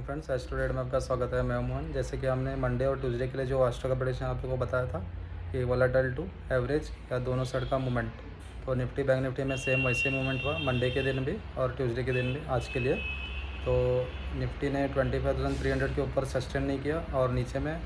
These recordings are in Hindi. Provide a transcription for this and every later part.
फ्रेंड्स, एस्ट्रो ट्रेड में आपका स्वागत है। मैं मोहन। जैसे कि हमने मंडे और ट्यूसडे के लिए जो एस्ट्रो का प्रेडिक्शन आप लोगों को बताया था कि वोलेटाइल टू एवरेज या दोनों साइड का मूवमेंट, तो निफ्टी बैंक निफ्टी में सेम वैसे मूवमेंट हुआ मंडे के दिन भी और ट्यूसडे के दिन भी आज के लिए। तो निफ्टी ने 25,300 के ऊपर सस्टेन नहीं किया और नीचे में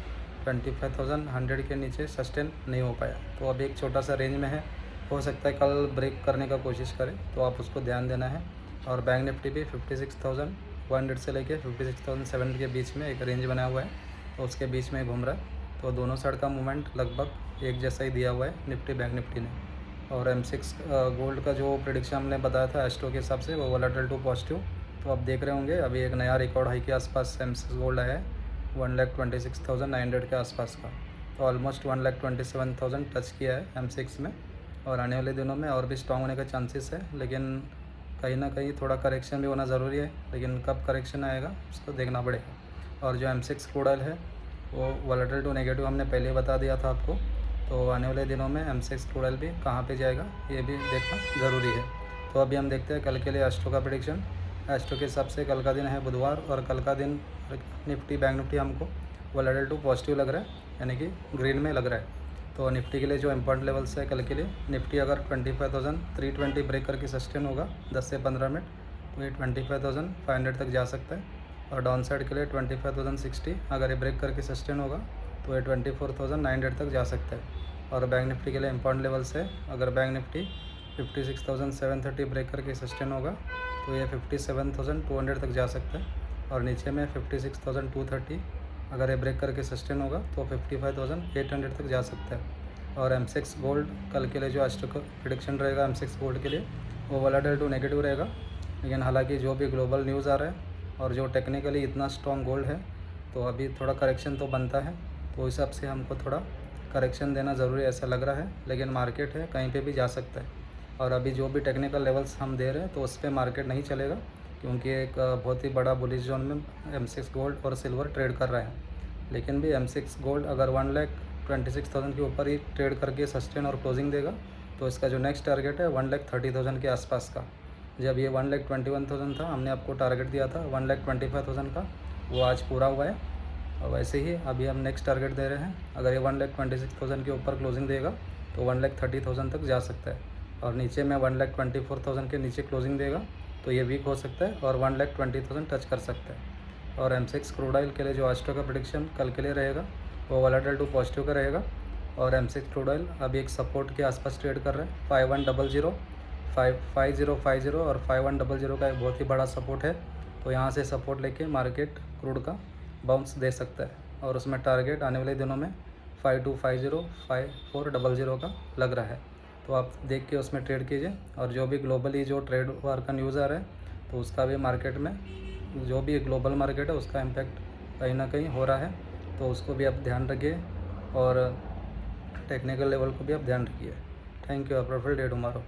25,100 के नीचे सस्टेन नहीं हो पाया। तो अभी एक छोटा सा रेंज में है, हो सकता है कल ब्रेक करने का कोशिश करें, तो आप उसको ध्यान देना है। और बैंक निफ्टी भी 56,100 से लेके 56,700 के बीच में एक रेंज बना हुआ है, तो उसके बीच में घूम रहा है। तो दोनों साइड का मूवमेंट लगभग एक जैसा ही दिया हुआ है निफ्टी बैंक निफ्टी ने। और M6 गोल्ड का जो प्रेडिक्शन हमने बताया था एस्ट्रो के हिसाब से, वो वोलेटाइल टू पॉजिटिव। तो आप देख रहे होंगे अभी एक नया रिकॉर्ड हाई के आसपास M6 गोल्ड आया है 1,26,900 के आसपास का। तो ऑलमोस्ट 1,27,000 टच किया है M6 में। और आने वाले दिनों में और भी स्ट्रॉन्ग होने का चांसेस है, लेकिन कहीं ना कहीं थोड़ा करेक्शन भी होना ज़रूरी है, लेकिन कब करेक्शन आएगा उसको देखना पड़ेगा। और जो M6 क्रूड ऑयल है वो वोलेटाइल टू नेगेटिव हमने पहले ही बता दिया था आपको। तो आने वाले दिनों में M6 क्रूड ऑयल भी कहाँ पे जाएगा ये भी देखना ज़रूरी है। तो अभी हम देखते हैं कल के लिए एस्ट्रो का प्रेडिक्शन। एस्ट्रो के हिसाब से कल का दिन है बुधवार, और कल का दिन निफ्टी बैंक निफ्टी हमको वोलेटाइल टू पॉजिटिव लग रहा है, यानी कि ग्रीन में लग रहा है। तो निफ्टी के लिए जो इम्पोर्टेंट लेवल्स है कल के लिए, निफ्टी अगर 25,320 ब्रेक करके सस्टेन होगा 10 से 15 मिनट, तो ये 25,500 तक जा सकता है। और डाउन साइड के लिए 25,060 अगर ये ब्रेक करके सस्टेन होगा तो ये 24,900 तक जा सकता है। और बैंक निफ्टी के लिए इम्पोर्टेंट लेवल्स है, अगर बैंक निफ्टी 56,730 ब्रेक करके सस्टेन होगा तो ये 57,200 तक जा सकता है। और नीचे में 56,230 अगर ये ब्रेक करके सस्टेन होगा तो 55,800 तक जा सकता है। और M6 गोल्ड कल के लिए जो एस्ट्रो का प्रेडिक्शन रहेगा M6 गोल्ड के लिए, वो वोलेटाइल टू नेगेटिव रहेगा। लेकिन हालांकि जो भी ग्लोबल न्यूज़ आ रहा है और जो टेक्निकली इतना स्ट्रॉन्ग गोल्ड है, तो अभी थोड़ा करेक्शन तो बनता है, तो उस हिसाब से हमको थोड़ा करेक्शन देना ज़रूरी ऐसा लग रहा है। लेकिन मार्केट है, कहीं पे भी जा सकता है। और अभी जो भी टेक्निकल लेवल्स हम दे रहे हैं तो उस पर मार्केट नहीं चलेगा, क्योंकि एक बहुत ही बड़ा बुलिश जोन में M6 गोल्ड और सिल्वर ट्रेड कर रहा है। लेकिन भी M6 गोल्ड अगर 1,26,000 के ऊपर ही ट्रेड करके सस्टेन और क्लोजिंग देगा, तो इसका जो नेक्स्ट टारगेट है 1,30,000 के आसपास का। जब ये 1,21,000 था, हमने आपको टारगेट दिया था 1,25,000 का, वो आज पूरा हुआ है। और वैसे ही अभी हम नेक्स्ट टारगेट दे रहे हैं, अगर ये 1,26,000 के ऊपर क्लोजिंग देगा तो 1,30,000 तक जा सकता है। और नीचे में 1,24,000 के नीचे क्लोजिंग देगा तो ये वीक हो सकता है और 1,20,000 टच कर सकता है। और M6 क्रूड ऑयल के लिए जो एस्ट्रो का प्रेडिक्शन कल के लिए रहेगा वो वोलेटाइल टू पॉजिटिव का रहेगा। और M6 क्रूड ऑयल अभी एक सपोर्ट के आसपास ट्रेड कर रहा है 5100, 5050 और 5100 का एक बहुत ही बड़ा सपोर्ट है। तो यहाँ से सपोर्ट लेके मार्केट क्रूड का बाउंस दे सकता है, और उसमें टारगेट आने वाले दिनों में 5250 5400 का लग रहा है। तो आप देख के उसमें ट्रेड कीजिए। और जो भी ग्लोबली जो ट्रेड वार का न्यूज़ आ रहा है, तो उसका भी मार्केट में जो भी ग्लोबल मार्केट है उसका इम्पैक्ट कहीं ना कहीं हो रहा है, तो उसको भी आप ध्यान रखिए और टेक्निकल लेवल को भी आप ध्यान रखिए। Thank you. Profit day tomorrow.